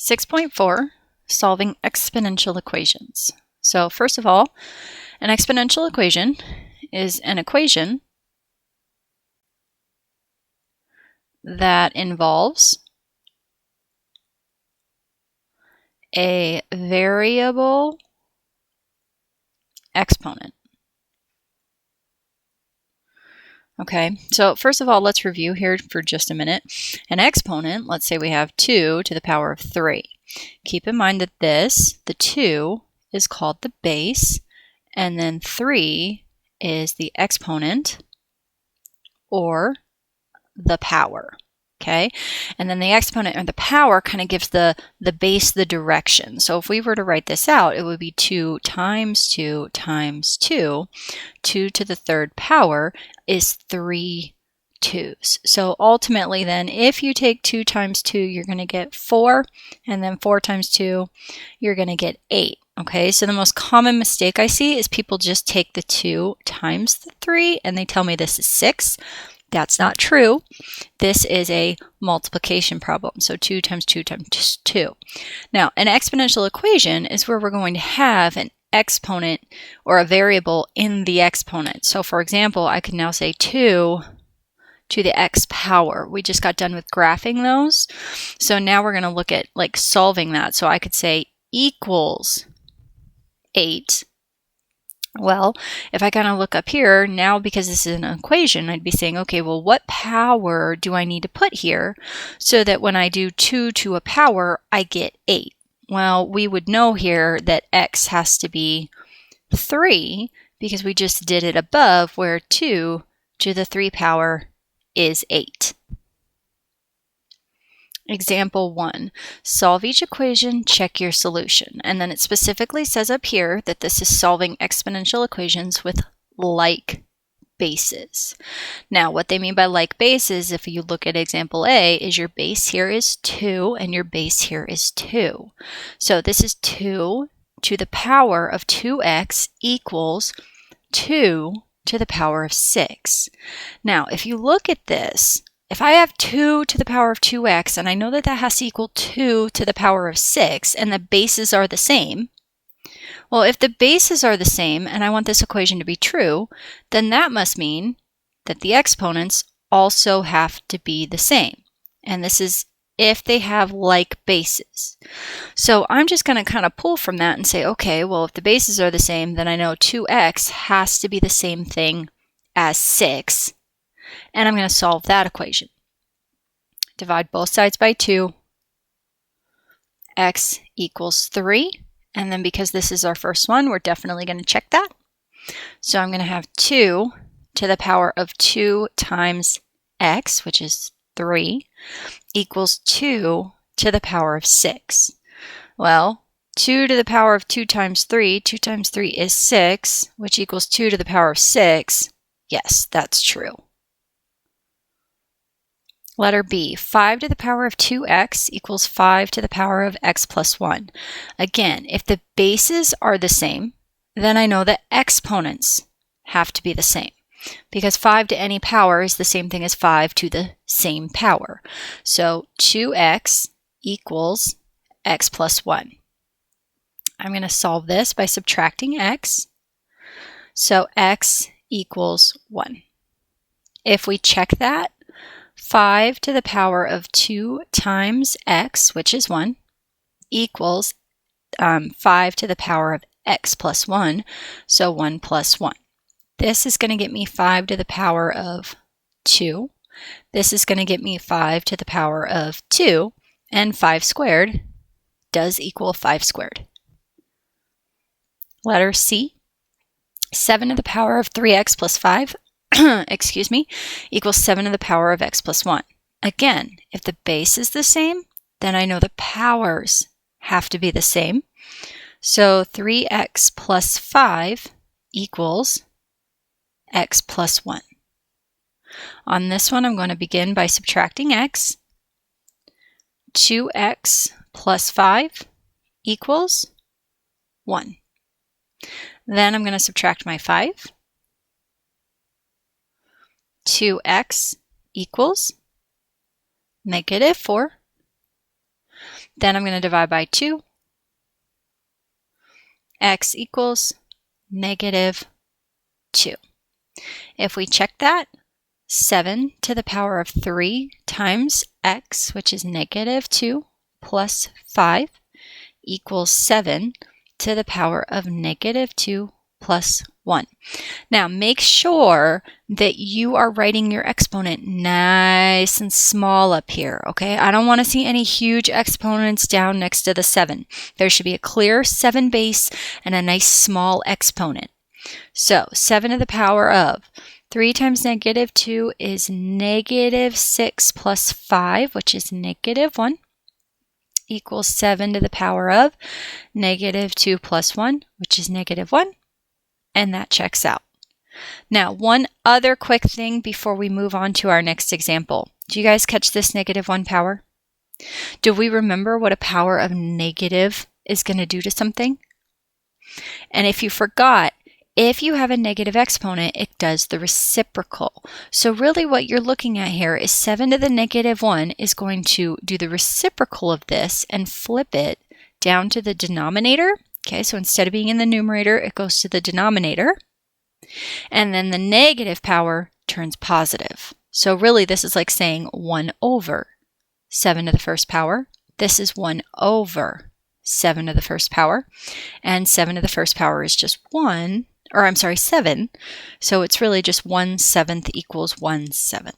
6.4, solving exponential equations. So first of all, an exponential equation is an equation that involves a variable exponent. Okay, so first of all, let's review here for just a minute. An exponent, let's say we have 2 to the power of 3. Keep in mind that the 2, is called the base, and then 3 is the exponent or the power. Okay, and then the exponent or the power kind of gives the base the direction. So if we were to write this out, it would be 2 times 2 times 2. 2 to the third power is 3 2's. So ultimately then, if you take 2 times 2, you're going to get 4, and then 4 times 2, you're going to get 8. Okay, so the most common mistake I see is people just take the 2 times the 3, and they tell me this is 6. That's not true. This is a multiplication problem. So 2 times 2 times 2. Now, an exponential equation is where we're going to have an exponent or a variable in the exponent. So for example, I could now say 2 to the x power. We just got done with graphing those. So now we're going to look at like solving that. So I could say equals 8. Well, if I kind of look up here, now because this is an equation, I'd be saying, okay, well, what power do I need to put here so that when I do 2 to a power, I get 8? Well, we would know here that x has to be 3 because we just did it above where 2 to the 3 power is 8. Example 1, solve each equation, check your solution. And then it specifically says up here that this is solving exponential equations with like bases. Now, what they mean by like bases, if you look at example A, is your base here is 2 and your base here is 2. So this is 2 to the power of 2x equals 2 to the power of 6. Now, if you look at this, if I have 2 to the power of 2x, and I know that that has to equal 2 to the power of 6, and the bases are the same, well, if the bases are the same, and I want this equation to be true, then that must mean that the exponents also have to be the same. And this is if they have like bases. So I'm just going to kind of pull from that and say, okay, well, if the bases are the same, then I know 2x has to be the same thing as 6. And I'm going to solve that equation. Divide both sides by 2. X equals 3. And then because this is our first one, we're definitely going to check that. So I'm going to have 2 to the power of 2 times x, which is 3, equals 2 to the power of 6. Well, 2 to the power of 2 times 3, 2 times 3 is 6, which equals 2 to the power of 6. Yes, that's true. Letter B, 5 to the power of 2x equals 5 to the power of x plus 1. Again, if the bases are the same, then I know that exponents have to be the same, because 5 to any power is the same thing as 5 to the same power. So 2x equals x plus 1. I'm going to solve this by subtracting x. So x equals 1. If we check that, 5 to the power of 2 times x, which is 1, equals 5 to the power of x plus 1, so 1 plus 1. This is going to get me 5 to the power of 2. This is going to get me 5 to the power of 2, and 5 squared does equal 5 squared. Letter C, 7 to the power of 3x plus 5 excuse me, equals 7 to the power of x plus 1. Again, if the base is the same, then I know the powers have to be the same. So 3x plus 5 equals x plus 1. On this one, I'm going to begin by subtracting x. 2x plus 5 equals 1. Then I'm going to subtract my 5. 2x equals negative 4. Then I'm going to divide by 2. X equals negative 2. If we check that, 7 to the power of 3 times x, which is negative 2, plus 5 equals 7 to the power of negative 2 plus 1. Now make sure that you are writing your exponent nice and small up here, okay? I don't want to see any huge exponents down next to the 7. There should be a clear 7 base and a nice small exponent. So 7 to the power of 3 times negative 2 is negative 6 plus 5, which is negative 1, equals 7 to the power of negative 2 plus 1, which is negative 1, and that checks out. Now, one other quick thing before we move on to our next example. Do you guys catch this negative 1 power? Do we remember what a power of negative is going to do to something? And if you forgot, if you have a negative exponent, it does the reciprocal. So really what you're looking at here is 7 to the negative 1 is going to do the reciprocal of this and flip it down to the denominator. Okay, so instead of being in the numerator, it goes to the denominator. And then the negative power turns positive. So really this is like saying 1 over 7 to the first power. This is 1 over 7 to the first power. And 7 to the first power is just 7. So it's really just 1/7 equals 1/7.